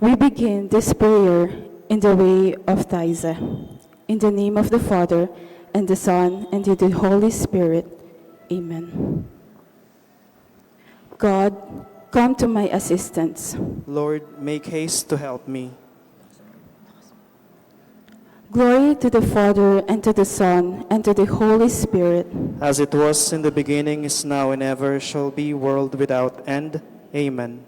We begin this prayer in the way of Taizé. In the name of the Father, and the Son, and of the Holy Spirit. Amen. God, come to my assistance. Lord, make haste to help me. Glory to the Father, and to the Son, and to the Holy Spirit. As it was in the beginning, is now, and ever shall be, world without end. Amen.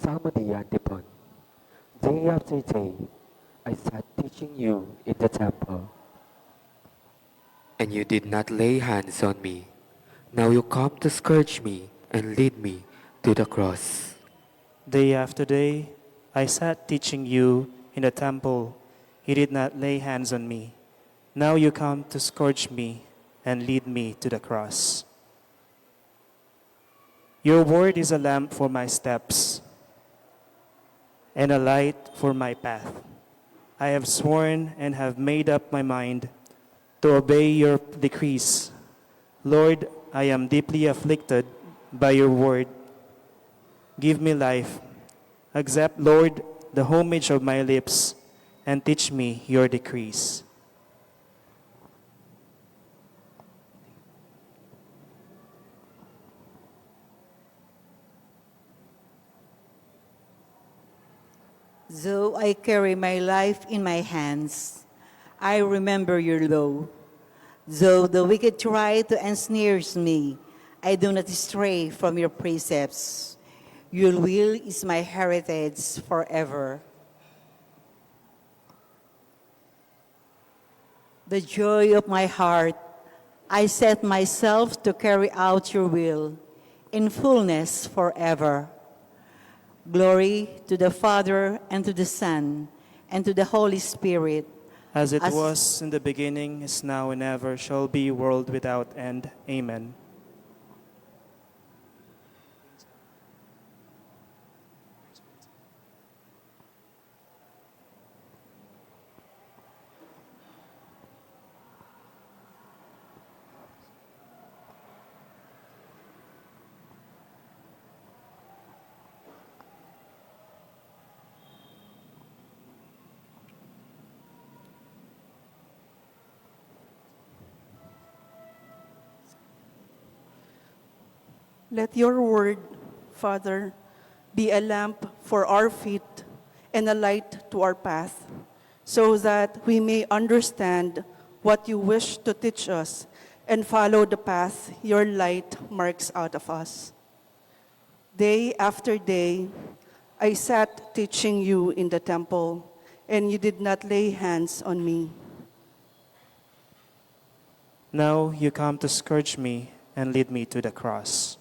Psalmody Antipon. Day after day, I sat teaching you in the temple, and you did not lay hands on me. Now you come to scourge me and lead me to the cross. Day after day, I sat teaching you in the temple. You did not lay hands on me. Now you come to scourge me and lead me to the cross. Your word is a lamp for my steps and a light for my path. I have sworn and have made up my mind to obey your decrees. Lord, I am deeply afflicted by your word. Give me life. Accept, Lord, the homage of my lips and teach me your decrees. Though I carry my life in my hands, I remember your law. Though the wicked try to ensnare me, I do not stray from your precepts. Your will is my heritage forever. The joy of my heart, I set myself to carry out your will in fullness forever. Glory to the Father, and to the Son, and to the Holy Spirit. As it was in the beginning, is now, and ever shall be, world without end. Amen. Let your word, Father, be a lamp for our feet and a light to our path, so that we may understand what you wish to teach us and follow the path your light marks out of us. Day after day, I sat teaching you in the temple, and you did not lay hands on me. Now you come to scourge me and lead me to the cross.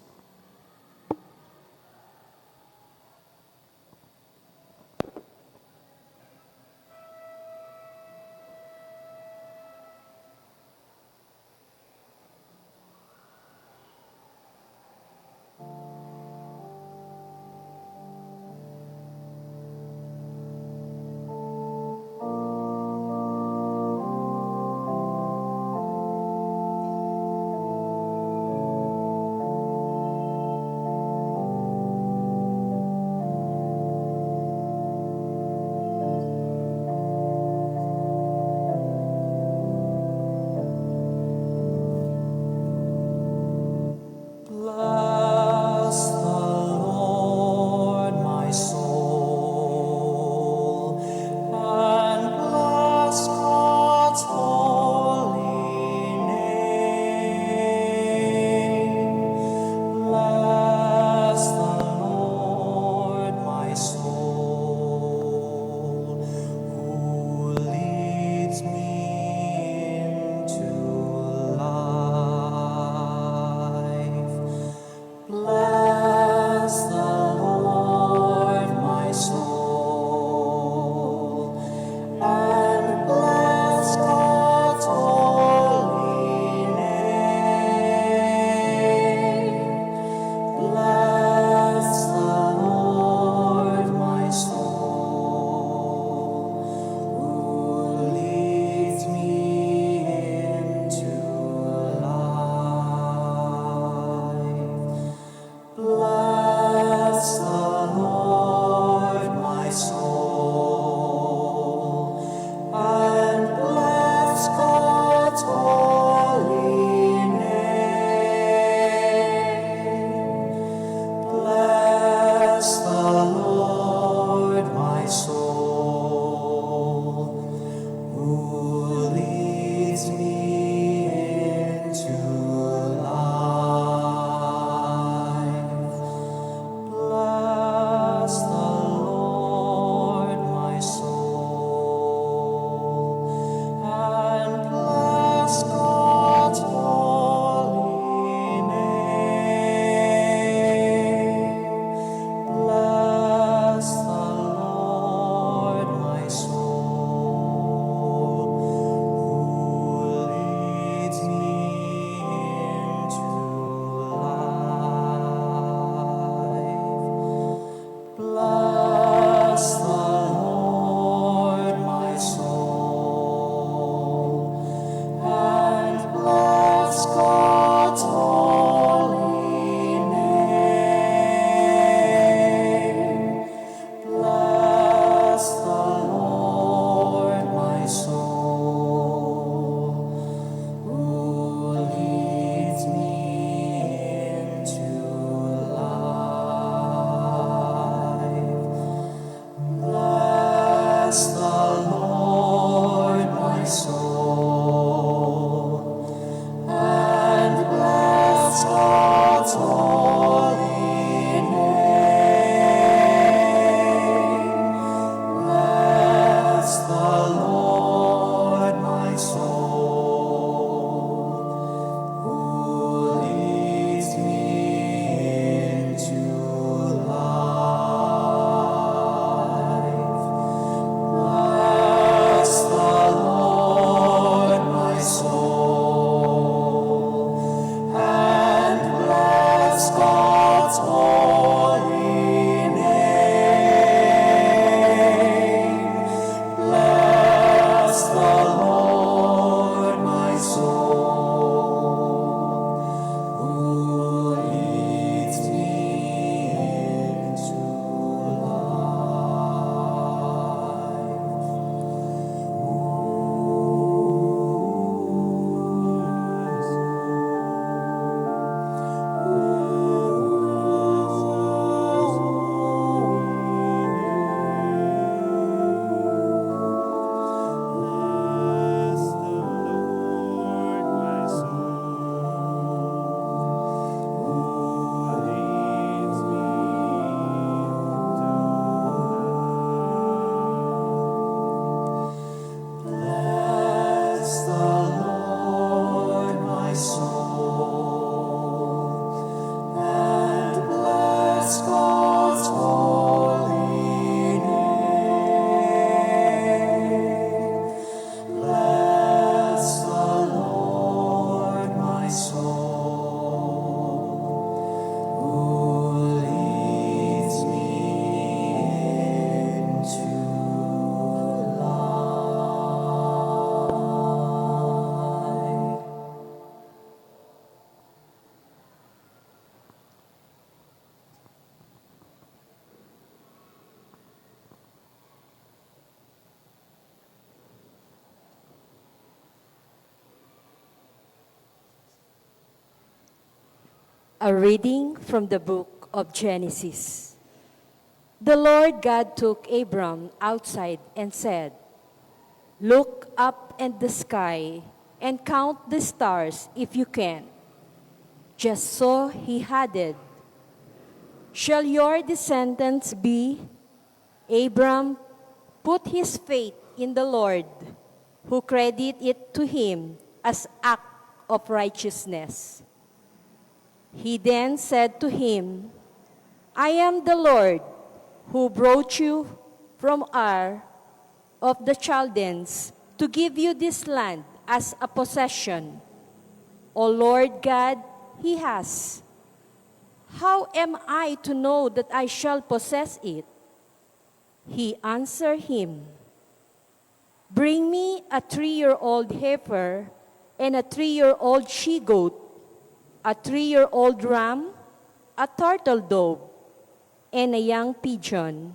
Bless the Lord, my soul, and bless God's holy name. Bless the Lord, my soul, who leads me into life. Bless the Lord, my soul, and bless God's holy name. Bless the Lord, my soul, who leads me into life. Bless the Lord, my soul, and bless God's holy name. Bless the Lord, my soul, who leads me into life. Bless the Lord, my soul, and bless God's holy name. Bless the Lord, my soul, who leads me into life. Bless the Lord, my soul, and bless God's holy name. Bless the Lord, my soul, who leads me into life. Bless the Lord, my soul, and bless God's holy name. Bless the Lord, my soul, who leads me into life. Bless the Lord, my soul, and bless God's holy name. Bless the Lord, my soul, who leads me into life. A reading from the book of Genesis. The Lord God took Abram outside and said, "Look up at the sky and count the stars if you can." Just so he added, "Shall your descendants be?" Abram put his faith in the Lord, who credited it to him as act of righteousness. He then said to him, "I am the Lord who brought you from Ur of the Chaldeans to give you this land as a possession." "O Lord God," he asked, "how am I to know that I shall possess it?" He answered him, "Bring me a 3-year-old heifer and a 3-year-old she-goat, a 3-year-old ram, a turtle dove, and a young pigeon."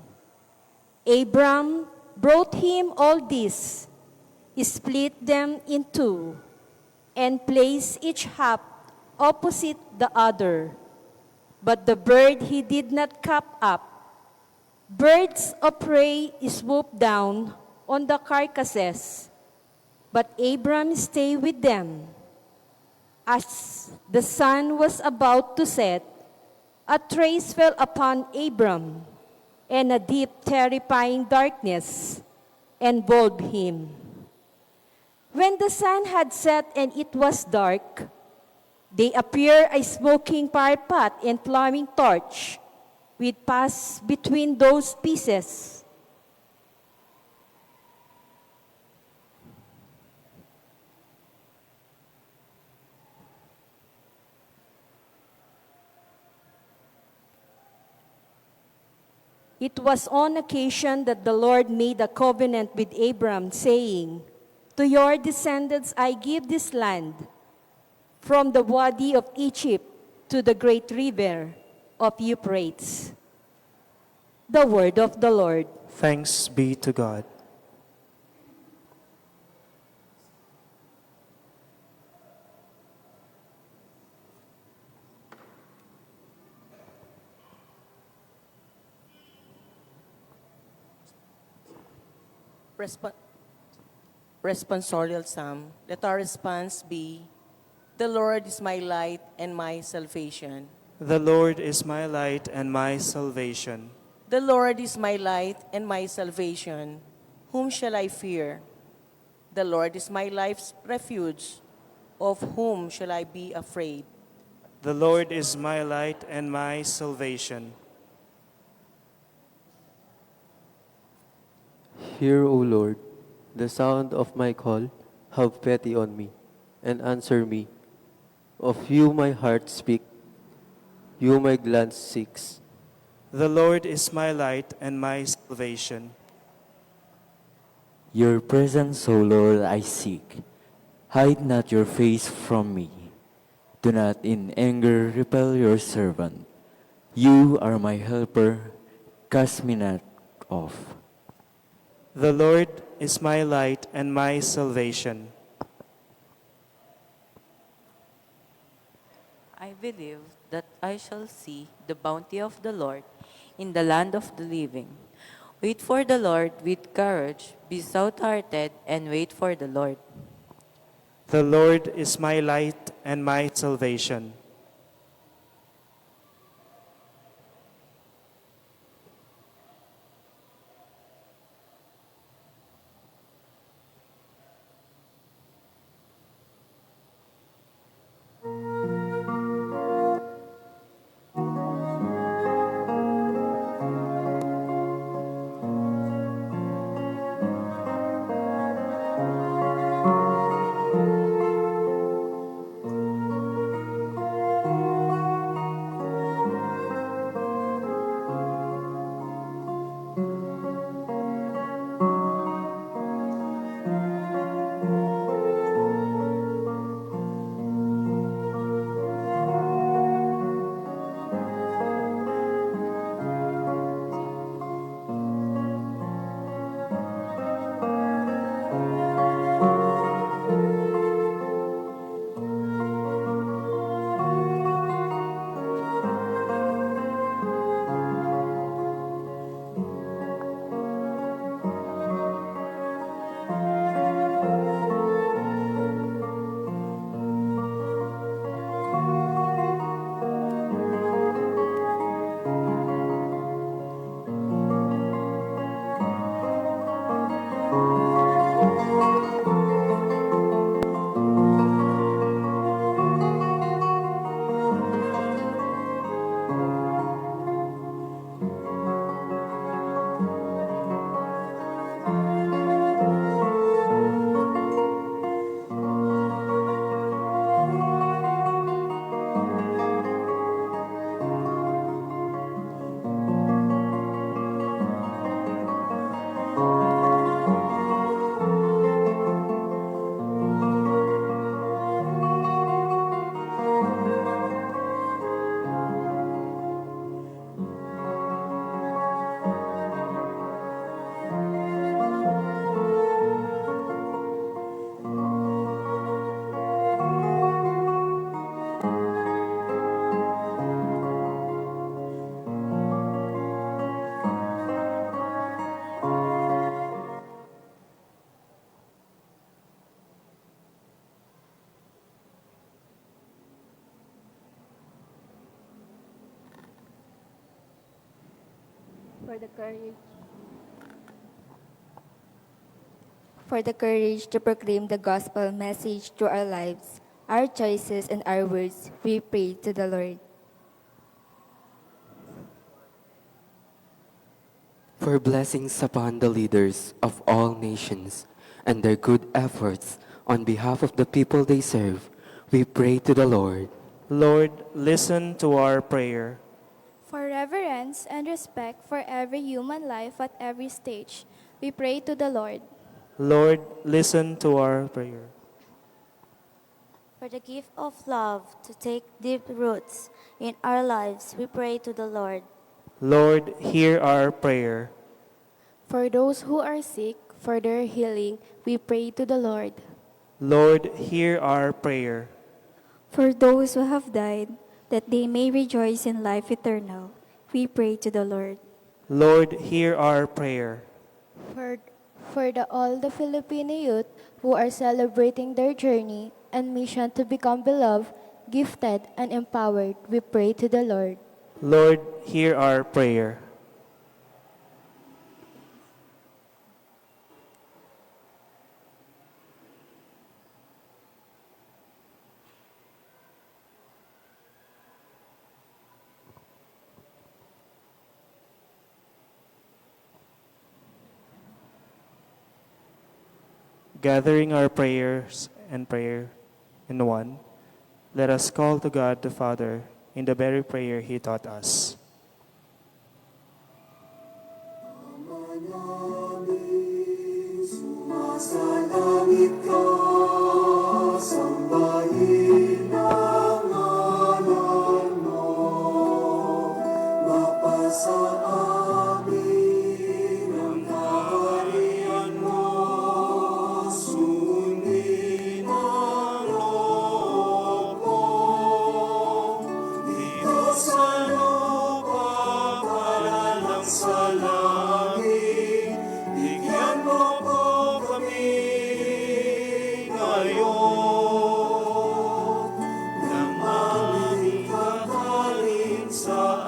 Abram brought him all this, split them in two, and placed each half opposite the other. But the bird he did not cut up. Birds of prey swooped down on the carcasses, but Abram stayed with them. As the sun was about to set, a trace fell upon Abram, and a deep, terrifying darkness enveloped him. When the sun had set and it was dark, they appeared a smoking firepot and flaming torch, which passed between those pieces. It was on occasion that the Lord made a covenant with Abram, saying, "To your descendants I give this land, from the Wadi of Egypt to the great river of Euphrates." The word of the Lord. Thanks be to God. Responsorial Psalm. Let our response be, "The Lord is my light and my salvation. The Lord is my light and my salvation. The Lord is my light and my salvation. Whom shall I fear? The Lord is my life's refuge. Of whom shall I be afraid?" The Lord is my light and my salvation. Hear, O Lord, the sound of my call. Have pity on me, and answer me. Of you my heart speak, you my glance seeks. The Lord is my light and my salvation. Your presence, O Lord, I seek. Hide not your face from me. Do not in anger repel your servant. You are my helper, cast me not off. The Lord is my light and my salvation. I believe that I shall see the bounty of the Lord in the land of the living. Wait for the Lord with courage, be stout-hearted, and wait for the Lord. The Lord is my light and my salvation. for the courage to proclaim the gospel message through our lives, our choices, and our words, we pray to the Lord. For blessings upon the leaders of all nations and their good efforts on behalf of the people they serve, we pray to the Lord. Lord, listen to our prayer. For reverence and respect for every human life at every stage, we pray to the Lord. Lord, listen to our prayer. For the gift of love to take deep roots in our lives, we pray to the Lord. Lord, hear our prayer. For those who are sick, for their healing, we pray to the Lord. Lord, hear our prayer. For those who have died, that they may rejoice in life eternal, we pray to the Lord. Lord, hear our prayer. For all the Filipino youth who are celebrating their journey and mission to become beloved, gifted, and empowered, we pray to the Lord. Lord, hear our prayer. Gathering our prayers and prayer in one, let us call to God the Father in the very prayer He taught us. Sumasalangit ka, sambahin ang ngalan mo, mapasa amin ang kaharian mo, sundin ang loob mo, dito sa lupa para lang sa langit, bigyan mo po kami ngayon ng aming kakanin sa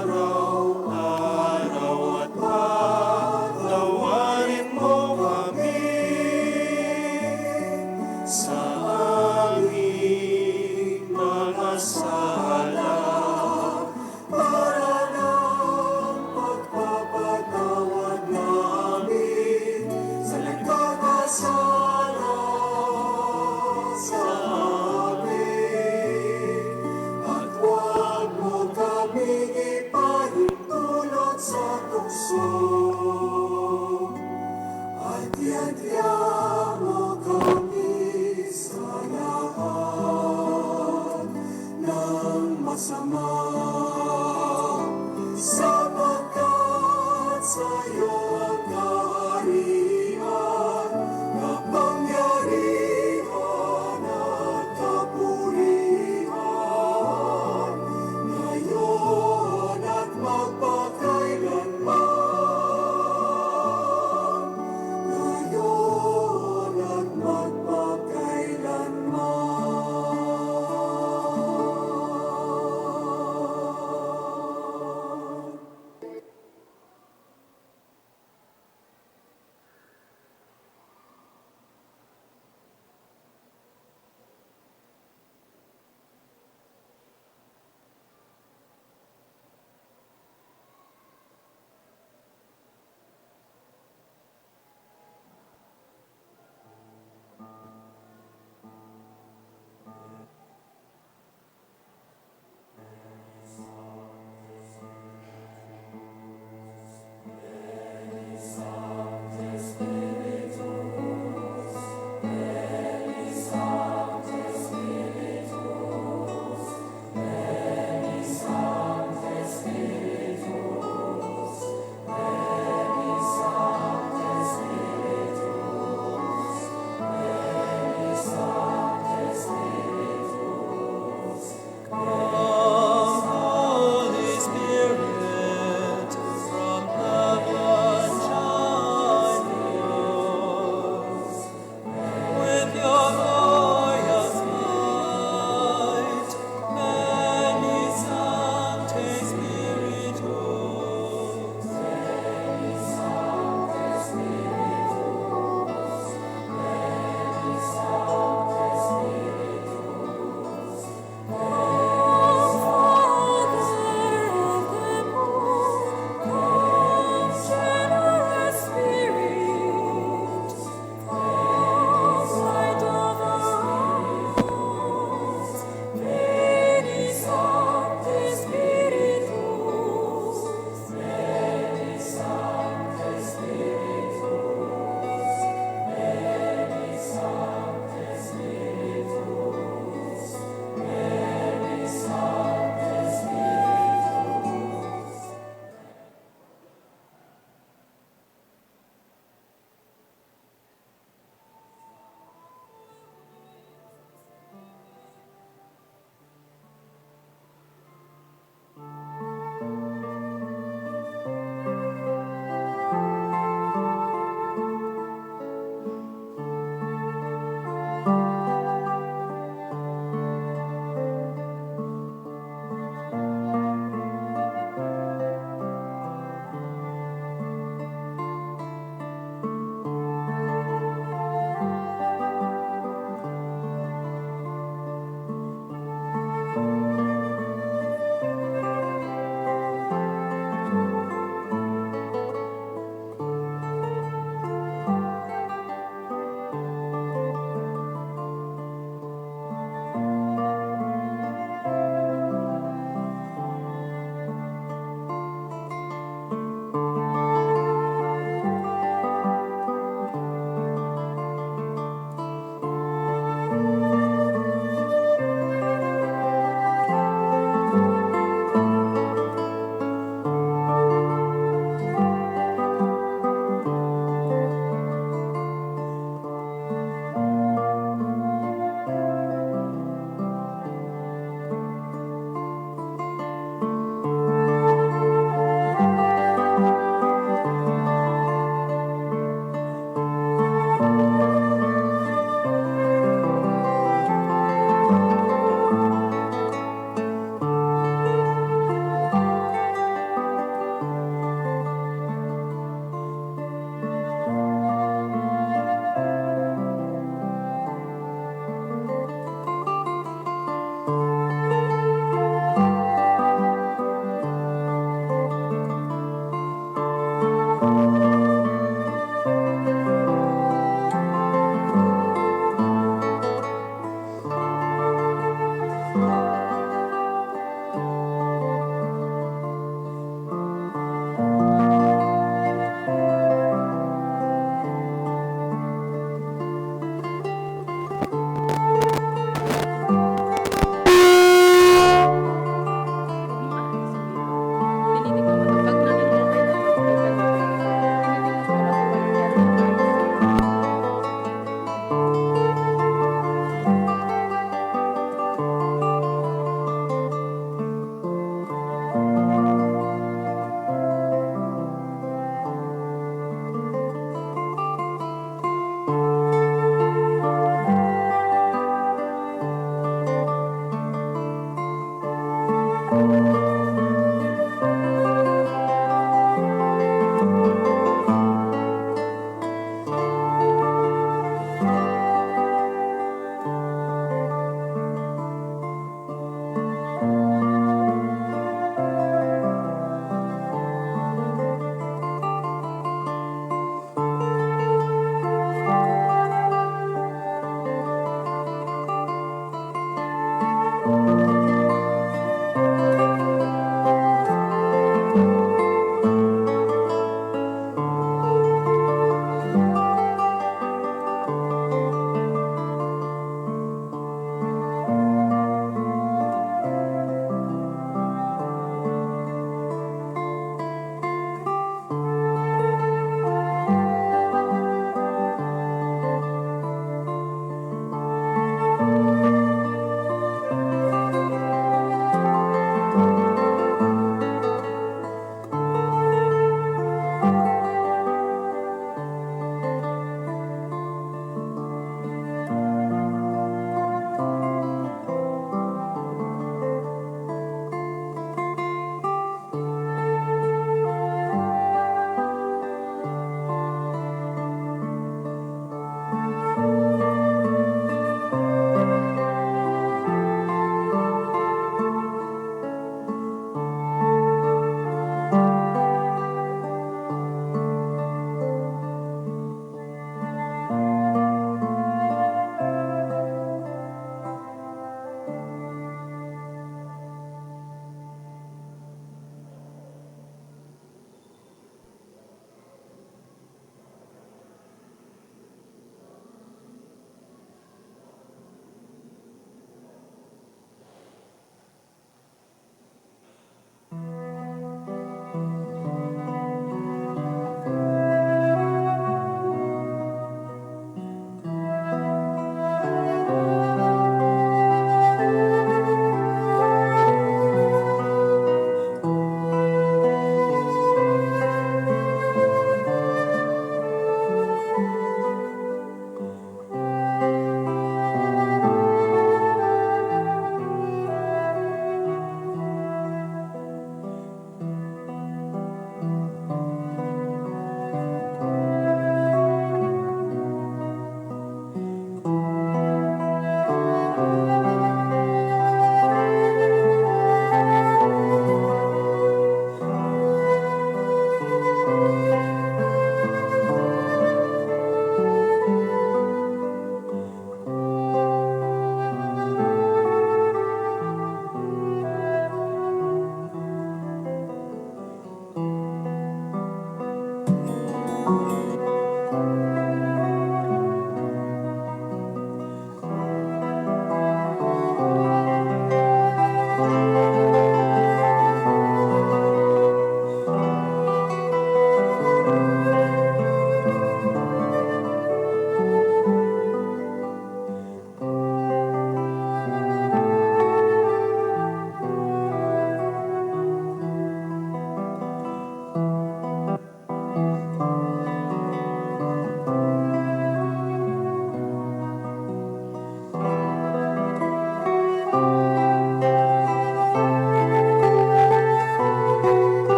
araw-araw at patawarin mo kami sa aming mga sala para ng pagpapatawad namin sa nagkakasala sa amin, at huwag mo kami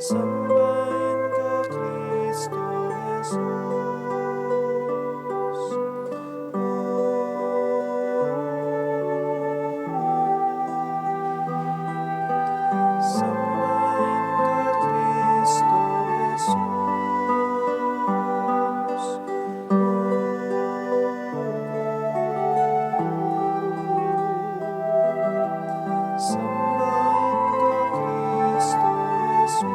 Sambahin ka, Kristo Jesus. Sambahin ka, Kristo Jesus. Sambahin ka, Kristo Jesus.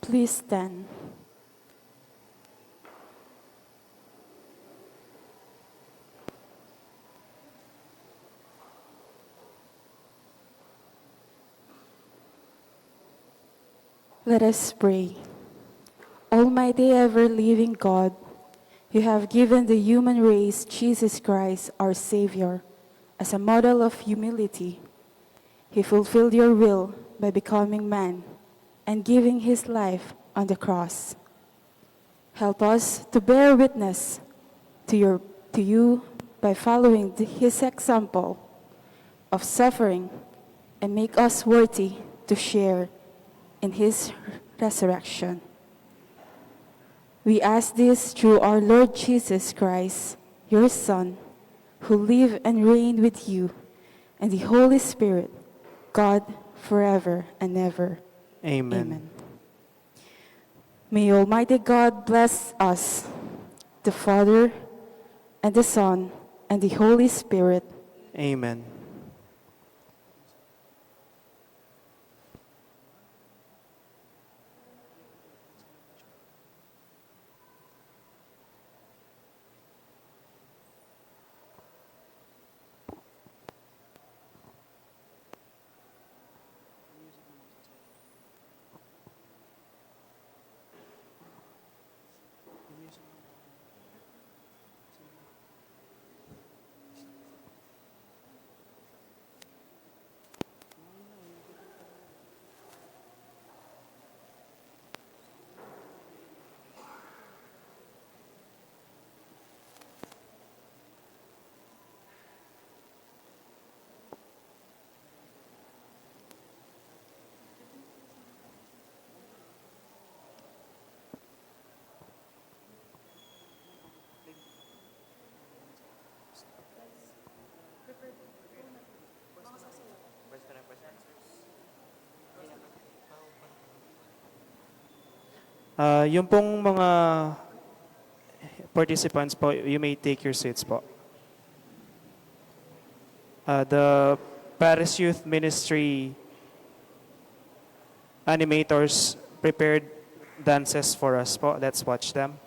Please stand. Let us pray. Almighty ever-living God, you have given the human race Jesus Christ, our Savior, as a model of humility. He fulfilled your will by becoming man and giving his life on the cross. Help us to bear witness to you by following his example of suffering and make us worthy to share in his resurrection. We ask this through our Lord Jesus Christ, your Son, who live and reign with you and the Holy Spirit, God, forever and ever. Amen. May Almighty God bless us, the Father, and the Son, and the Holy Spirit. Amen. Yung pong mga participants po, you may take your seats po. The Parish Youth Ministry animators prepared dances for us po. Let's watch them.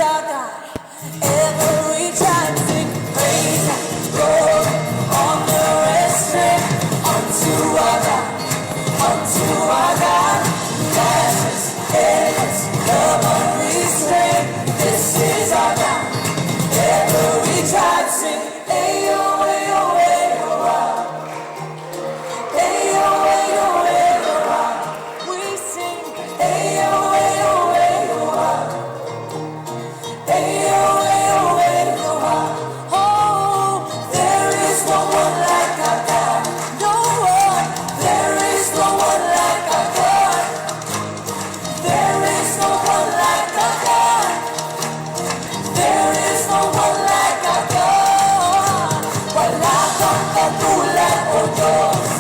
our God. Every tribe sing praise and glory, honor and strength unto our God, unto our God. Matchless, endless, love unrestrained. This is our God. Every tribe sing, ayo, ayo, ayo, ah. Ayo, ayo, ayo, ah. We sing, ayo, ayo, ayo, ah. Ayo, ayo, ayo, ah. Oh, there is no one like our God. No one. There is no one like our God. There is no one like our God. There is no one like our God. Wala kang katulad, O Diyos.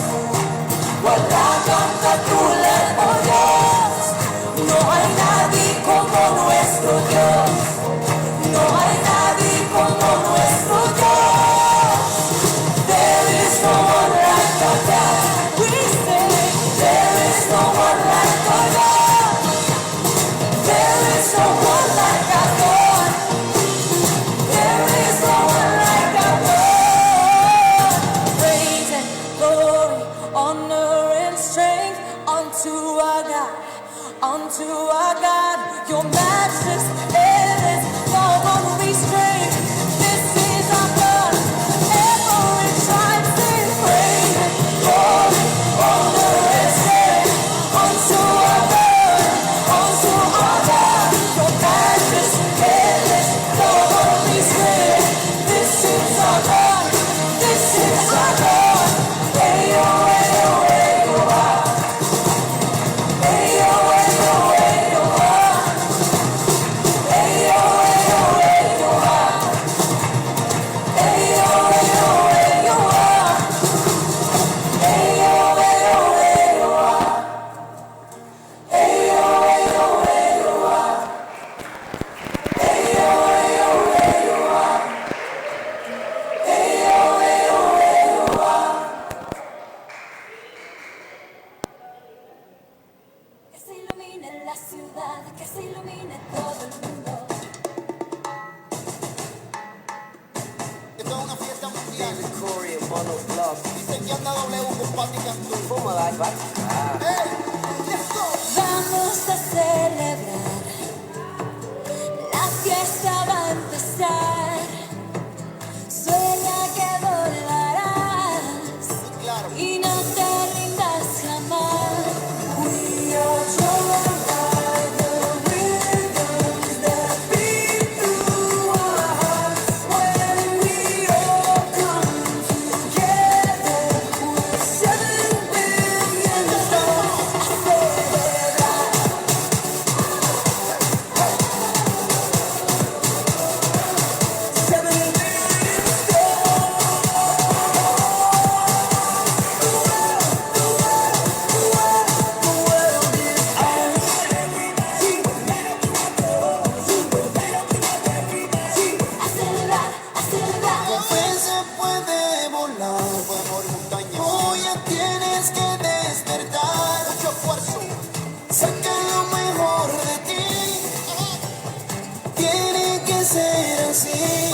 Wala kang katulad, O Diyos. No hay nadie como nuestro Dios. No hay nadie como nuestro Dios. There is no one like our God. We say, there is no one like our God. There is no one like our God. There is no one like our God. Praise and glory, honor and strength unto our God, unto our God. Your matchless, endless, love unrestrained. This is our God. Every tribe sing praise and glory, honor and strength unto our God, unto our God. Your matchless, endless, love unrestrained. This is our God. This is our God. Ayo, ayo, ayo, ah. Ayo, ayo, ayo, ah. Ayo, ayo, ayo, ah. Ayo, ayo, ayo, ah. Ayo, ayo, ayo, ah. Ayo, ayo, ayo, ah. Ayo, ayo, ayo, ah. Ayo, ayo, ayo, ah. Que se ilumine la ciudad, que se ilumine todo el mundo. Esto es una fiesta mundial. Dice que anda W con Pati Cantú. ¿Cómo la va? ¡Hey! ¡Let's go! Vamos a celebrar, la fiesta va a empezar. Sueña que volarás y no te rindas jamás. We are joined by the rhythms that beat through our hearts. When we all come together, we're 7 billion stars. Celebrar. Con fe se puede volar, por montaña. Hoy ya tienes que despertar. Mucho esfuerzo. Saca lo mejor de ti. Tiene que ser así.